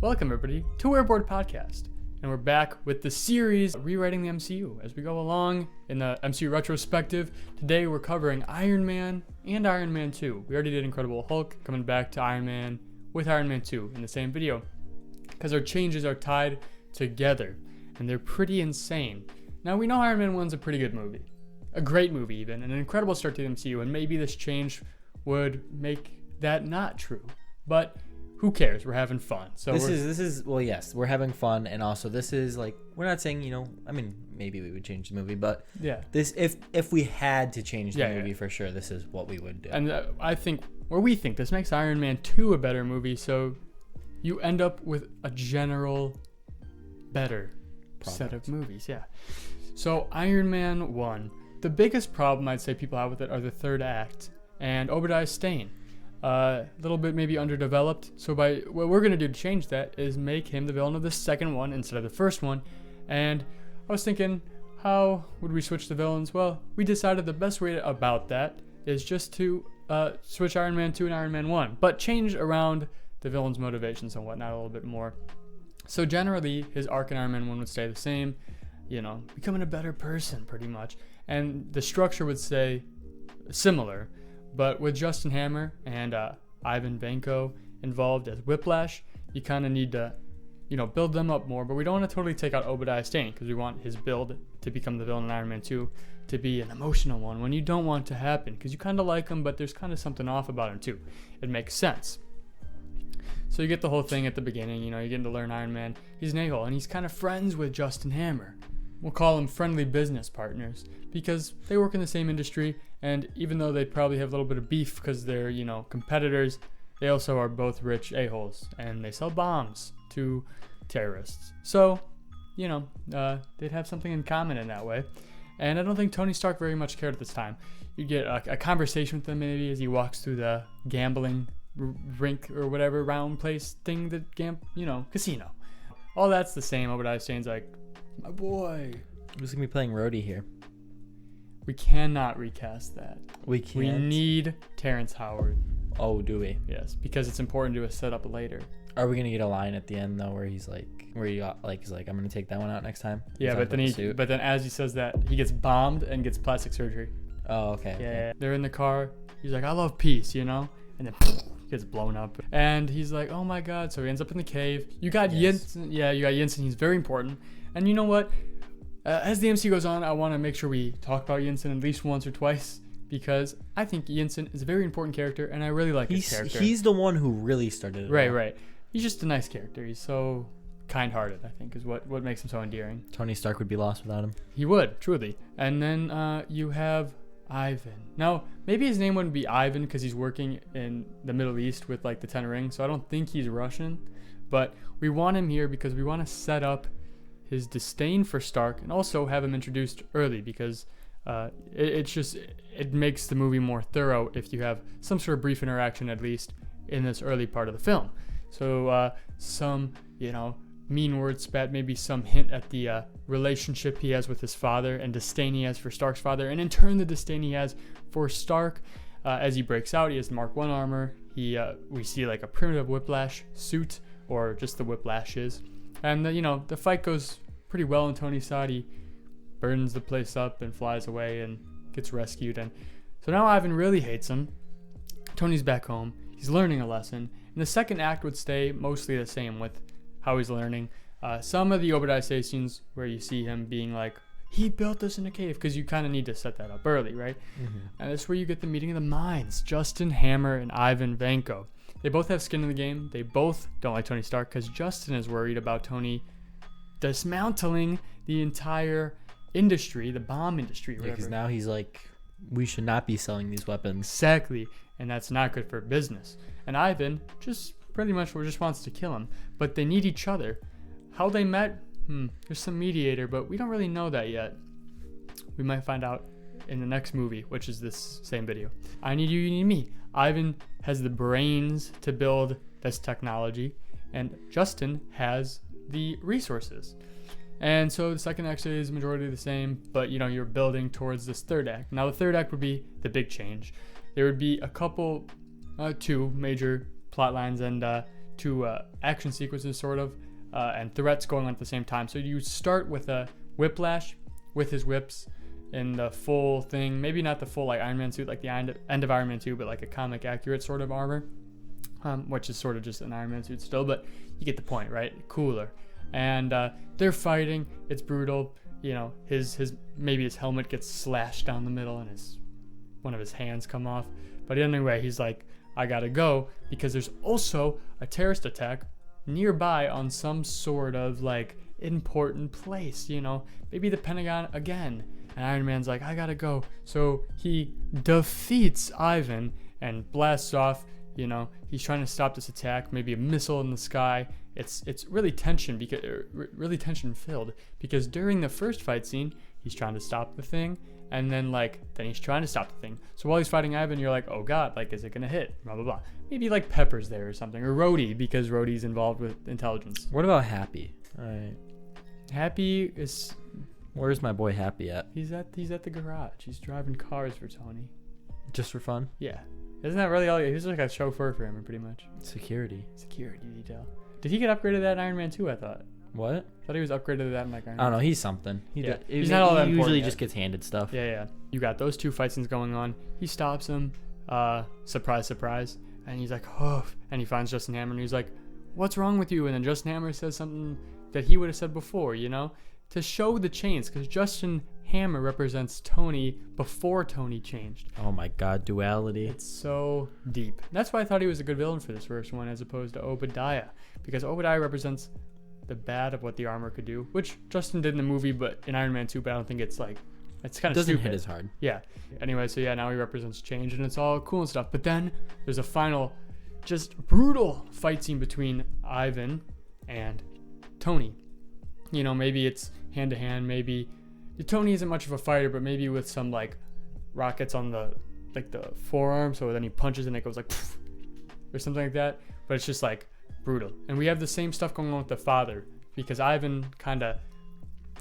Welcome, everybody, to Rebored Podcast. And we're back with the series Rewriting the MCU. As we go along in the MCU retrospective, today we're covering Iron Man and Iron Man 2. We already did Incredible Hulk, coming back to Iron Man with Iron Man 2 in the same video, because our changes are tied together, and they're pretty insane. Now, we know Iron Man 1's a pretty good movie. A great movie, even. An incredible start to the MCU, and maybe this change would make that not true. But who cares? We're having fun. So this is well, yes, we're having fun, and also this is like, we're not saying, maybe we would change the movie, but yeah, this if we had to change the movie for sure, this is what we would do. And we think this makes Iron Man 2 a better movie, so you end up with a general better set of movies. Yeah. So Iron Man 1, the biggest problem I'd say people have with it are the third act and Obadiah Stane. A little bit maybe underdeveloped. So what we're going to do to change that is make him the villain of the second one instead of the first one. And I was thinking, how would we switch the villains? Well, we decided the best way about that is just to switch Iron Man 2 and Iron Man 1, but change around the villain's motivations and whatnot a little bit more. So generally, his arc in Iron Man 1 would stay the same, becoming a better person pretty much. And the structure would stay similar. But with Justin Hammer and Ivan Vanko involved as Whiplash, you kind of need to, build them up more. But we don't want to totally take out Obadiah Stane, because we want his build to become the villain in Iron Man 2 to be an emotional one when you don't want to happen, because you kind of like him, but there's kind of something off about him too. It makes sense. So you get the whole thing at the beginning, you're getting to learn Iron Man. He's an a-hole, and he's kind of friends with Justin Hammer. We'll call them friendly business partners, because they work in the same industry, and even though they probably have a little bit of beef because they're, competitors, they also are both rich a-holes, and they sell bombs to terrorists. So, they'd have something in common in that way. And I don't think Tony Stark very much cared at this time. You get a conversation with him maybe as he walks through the gambling rink or whatever round place thing, casino. All that's the same. Obadiah Stane's like, my boy. Who's going to be playing Rhodey here? We cannot recast that. We can't? We need Terrence Howard. Oh, do we? Yes, because it's important to a setup later. Are we going to get a line at the end, though, where he's like, I'm going to take that one out next time? Yeah, but then as he says that, he gets bombed and gets plastic surgery. Oh, okay. Yeah. They're in the car. He's like, I love peace, and then gets blown up. And he's like, oh my God. So he ends up in the cave. You got Yinsen. Yeah, you got Yinsen. He's very important. And you know what? As the MC goes on, I want to make sure we talk about Yinsen at least once or twice, because I think Yinsen is a very important character, and I really like his character. He's the one who really started it. Right. He's just a nice character. He's so kind-hearted, I think, is what makes him so endearing. Tony Stark would be lost without him. He would, truly. And then you have Ivan. Now, maybe his name wouldn't be Ivan because he's working in the Middle East with the Ten Rings, so I don't think he's Russian. But we want him here because we want to set up his disdain for Stark and also have him introduced early, because it makes the movie more thorough if you have some sort of brief interaction at least in this early part of the film. So some, mean words spat, maybe some hint at the relationship he has with his father and disdain he has for Stark's father, and in turn the disdain he has for Stark as he breaks out. He has Mark 1 armor. We see a primitive Whiplash suit, or just the Whiplashes. And the fight goes pretty well on Tony's side. He burns the place up and flies away and gets rescued. And so now Ivan really hates him. Tony's back home. He's learning a lesson. And the second act would stay mostly the same with how he's learning. Some of the Obadiah Stane scenes where you see him being like, he built this in a cave, because you kind of need to set that up early, right? Mm-hmm. And that's where you get the meeting of the minds, Justin Hammer and Ivan Vanko. They both have skin in the game. They both don't like Tony Stark, because Justin is worried about Tony dismantling the entire industry, the bomb industry. Yeah, because now he's like, we should not be selling these weapons. Exactly, and that's not good for business. And Ivan just pretty much just wants to kill him, but they need each other. How they met? There's some mediator, but we don't really know that yet. We might find out in the next movie, which is this same video. I need you need me. Ivan has the brains to build this technology, and Justin has the resources. And so the second act is majority the same, but you're building towards this third act. Now the third act would be the big change. There would be a couple, two major plot lines and action sequences sort of, and threats going on at the same time. So you start with a Whiplash with his whips in the full thing, maybe not the full like Iron Man suit, like the end of Iron Man 2, but like a comic accurate sort of armor, which is sort of just an Iron Man suit still, but you get the point, right? Cooler. And they're fighting. It's brutal. You know, his maybe his helmet gets slashed down the middle and one of his hands come off. But anyway, he's like, I gotta go because there's also a terrorist attack nearby on some sort of like important place, you know, maybe the Pentagon again. And Iron Man's like, I gotta go. So he defeats Ivan and blasts off. You know, he's trying to stop this attack. Maybe a missile in the sky. It's really tension filled because during the first fight scene, he's trying to stop the thing, and then he's trying to stop the thing. So while he's fighting Ivan, you're like, oh god, like is it gonna hit? Blah blah blah. Maybe like Pepper's there or something, or Rhodey because Rhodey's involved with intelligence. What about Happy? All right. Happy is. Where's my boy Happy at? He's at the garage. He's driving cars for Tony. Just for fun? Yeah. Isn't that really all? He's like a chauffeur for him, pretty much. Security detail. Did he get upgraded to that in Iron Man 2? I thought. What? I thought he was upgraded to that in like Iron Man. I don't know. He's something. He's not all that important. Usually yet. Just gets handed stuff. Yeah. You got those two fight scenes going on. He stops him. Surprise, surprise. And he's like, oh. And he finds Justin Hammer and he's like, what's wrong with you? And then Justin Hammer says something that he would have said before, you know, to show the change, because Justin Hammer represents Tony before Tony changed. Oh my god, duality. It's so deep. That's why I thought he was a good villain for this first one as opposed to Obadiah, because Obadiah represents the bad of what the armor could do, which Justin did in the movie, but in Iron Man 2, but I don't think it's kind of stupid. Doesn't hit as hard. Yeah. Anyway, so yeah, now he represents change and it's all cool and stuff. But then there's a final, just brutal fight scene between Ivan and Tony. You know, maybe it's hand to hand, maybe Tony isn't much of a fighter, but maybe with some like rockets on the forearm, so then he punches and it goes like poof, or something like that. But it's just like brutal. And we have the same stuff going on with the father, because Ivan kind of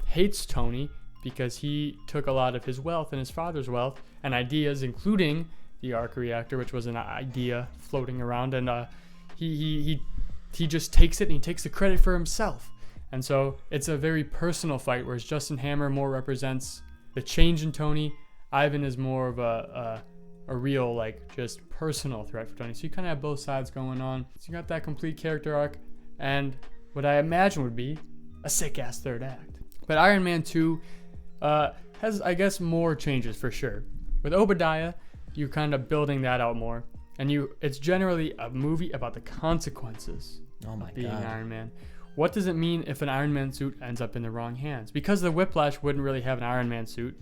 hates Tony because he took a lot of his wealth and his father's wealth and ideas, including the arc reactor, which was an idea floating around, and he just takes it and he takes the credit for himself. And so it's a very personal fight, whereas Justin Hammer more represents the change in Tony. Ivan is more of a real, like, just personal threat for Tony. So you kind of have both sides going on. So you got that complete character arc and what I imagine would be a sick-ass third act. But Iron Man 2 has, I guess, more changes for sure. With Obadiah, you're kind of building that out more. And it's generally a movie about the consequences of being Iron Man. What does it mean if an Iron Man suit ends up in the wrong hands? Because the Whiplash wouldn't really have an Iron Man suit.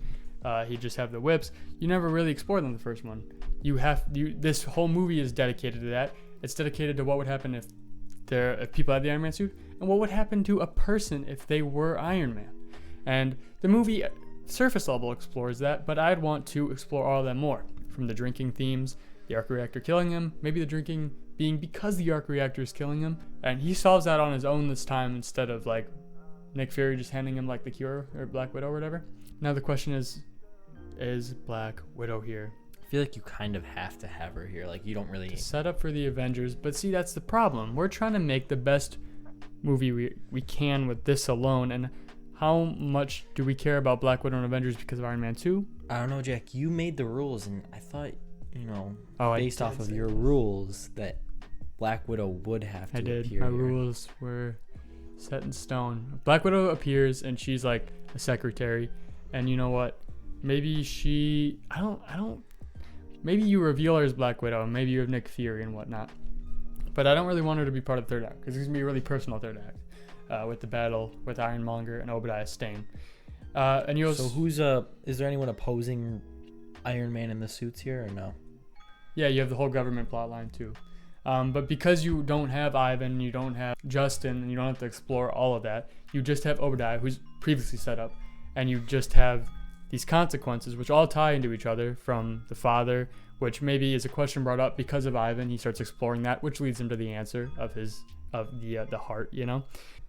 He'd just have the whips. You never really explored them in the first one. This whole movie is dedicated to that. It's dedicated to what would happen if people had the Iron Man suit, and what would happen to a person if they were Iron Man. And the movie, surface level, explores that, but I'd want to explore all of them more. From the drinking themes, the arc reactor killing him, maybe the drinking being because the arc reactor is killing him, and he solves that on his own this time instead of like Nick Fury just handing him like the cure or Black Widow or whatever. Now the question is Black Widow here? I feel like you kind of have to have her here. Like, you don't really set up for the Avengers, but see, that's the problem. We're trying to make the best movie we can with this alone, and how much do we care about Black Widow and Avengers because of Iron Man 2? I don't know, Jack. You made the rules, and I thought, based off of your that. rules, that Black Widow would have to appear here. My rules were set in stone. Black Widow appears, and she's like a secretary, and you know what? Maybe maybe you reveal her as Black Widow, and maybe you have Nick Fury and whatnot. But I don't really want her to be part of the third act, because it's going to be a really personal third act with the battle with Ironmonger and Obadiah Stane. So is there anyone opposing Iron Man in the suits here, or no? Yeah, you have the whole government plot line too. But because you don't have Ivan, you don't have Justin, and you don't have to explore all of that, you just have Obadiah, who's previously set up, and you just have these consequences, which all tie into each other, from the father, which maybe is a question brought up because of Ivan. He starts exploring that, which leads him to the answer of the heart. You know,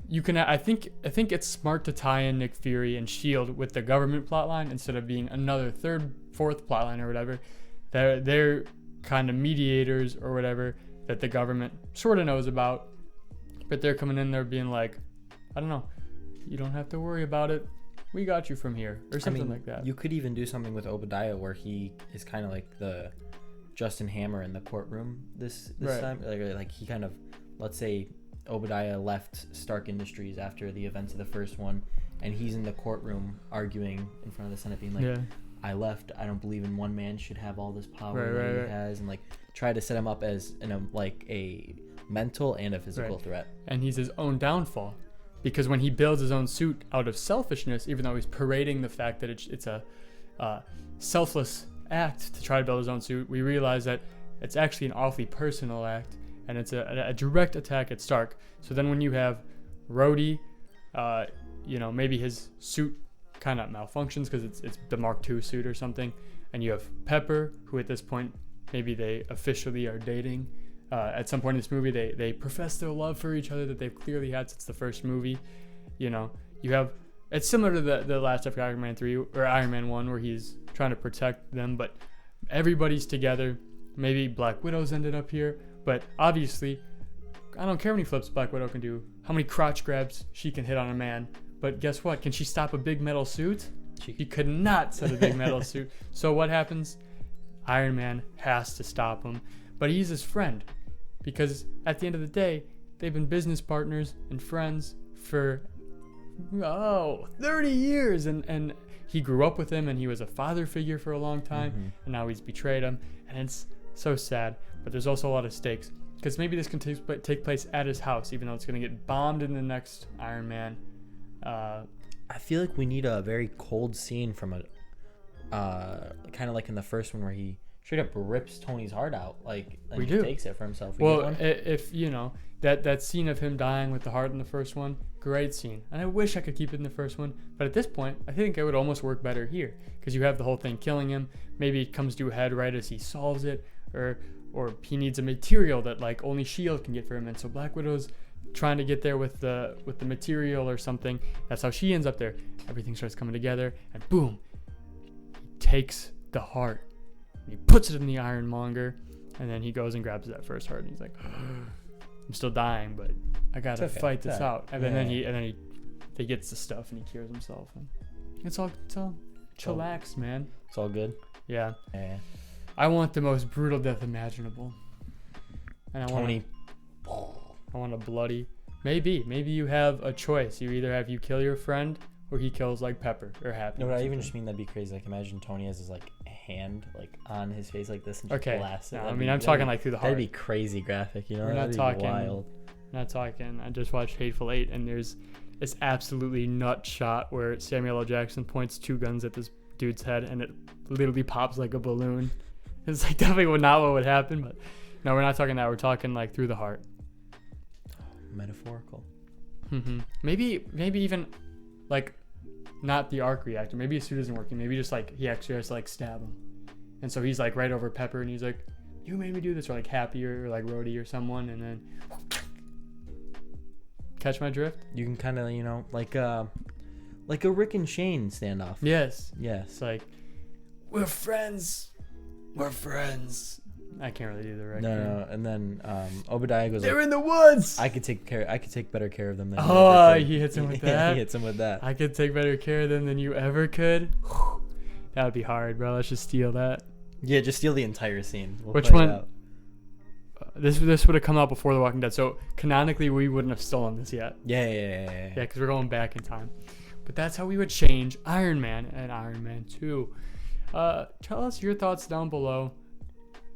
you can. I think it's smart to tie in Nick Fury and Shield with the government plotline instead of being another third, fourth plotline or whatever. They're kind of mediators or whatever that the government sort of knows about, but they're coming in there being like, I don't know, you don't have to worry about it. We got you from here, or something like that. You could even do something with Obadiah where he is kind of like the Justin Hammer in the courtroom this Right. time. Like he kind of, let's say Obadiah left Stark Industries after the events of the first one, and he's in the courtroom arguing in front of the Senate being like, yeah. I left. I don't believe in one man should have all this power Right, that he has, and like try to set him up as like a mental and a physical Right. threat. And he's his own downfall, because when he builds his own suit out of selfishness, even though he's parading the fact that it's a selfless act to try to build his own suit, we realize that it's actually an awfully personal act, and it's a direct attack at Stark. So then when you have Rhodey, maybe his suit kind of malfunctions because it's the Mark II suit or something, and you have Pepper, who at this point maybe they officially are dating. At some point in this movie, they profess their love for each other that they've clearly had since the first movie. You have, it's similar to the last of Iron Man 3 or Iron Man 1 where he's trying to protect them, but everybody's together. Maybe Black Widow's ended up here, but obviously I don't care how many flips Black Widow can do, how many crotch grabs she can hit on a man, but guess what? Can she stop a big metal suit? She could not set a big metal suit. So what happens? Iron Man has to stop him, but he's his friend, because at the end of the day, they've been business partners and friends for 30 years, and he grew up with him, and he was a father figure for a long time, and now he's betrayed him, and it's so sad. But there's also a lot of stakes, because maybe this can take place at his house, even though it's going to get bombed in the next Iron Man. I feel like we need a very cold scene from a kind of like in the first one where he straight up rips Tony's heart out, like, and We he do. takes it for himself. Well, if that scene of him dying with the heart in the first one, great scene, and I wish I could keep it in the first one, but at this point I think it would almost work better here, because you have the whole thing killing him. Maybe it comes to a head right as he solves it, or he needs a material that like only S.H.I.E.L.D. can get for him, and so Black Widow's trying to get there with the material or something. That's how she ends up there. Everything starts coming together, and boom, he takes the heart and he puts it in the Ironmonger, and then he goes and grabs that first heart, and he's like, I'm still dying, but I gotta It's okay. fight this It's out. And yeah. then he gets the stuff and he cures himself, and it's all chillax, man. It's all good. Yeah. Yeah. I want the most brutal death imaginable, and Tony. I want a bloody. Maybe you have a choice. You either have you kill your friend, or he kills like Pepper or Happy. No, or but I something. even just mean that'd be crazy. Like, imagine Tony has his like hand like on his face like this and just Okay. blasts it. No, I That'd mean, be- I'm talking like through the heart. That'd be crazy graphic, you know? We're not That'd be talking- wild. Not talking. I just watched Hateful Eight, and there's this absolutely nut shot where Samuel L. Jackson points two guns at this dude's head, and it literally pops like a balloon. It's like definitely not what would happen, but no, we're not talking that. We're talking like through the heart. Metaphorical. Maybe even like not the arc reactor. Maybe his suit isn't working. Maybe just like he actually has to like stab him, and so he's like right over Pepper, and he's like, "You made me do this," or like Happy or like Rhodey or someone, and then catch my drift. You can kind of, like a Rick and Shane standoff. Yes. Yes. It's like, we're friends. We're friends. I can't really do the right. No. And then Obadiah goes, They're like, in the woods. I could take better care of them than you Oh, ever could." he hits him with Yeah, that. he hits him with that. I could take better care of them than you ever could. That would be hard, bro. Let's just steal that. Yeah, just steal the entire scene. We'll Which play it one? out. This would have come out before The Walking Dead, so canonically we wouldn't have stolen this yet. Yeah. Yeah, because we're going back in time. But that's how we would change Iron Man and Iron Man 2. Tell us your thoughts down below.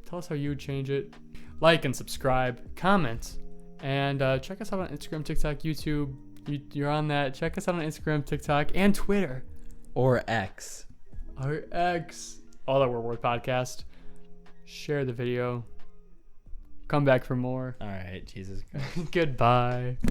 Tell us how you would change it. Like and subscribe, comment, and check us out on Instagram, TikTok, YouTube. You're on that. Check us out on Instagram, TikTok, and Twitter. Or X. Our X. All that Rebored Podcast. Share the video. Come back for more. All right, Jesus Christ. Goodbye.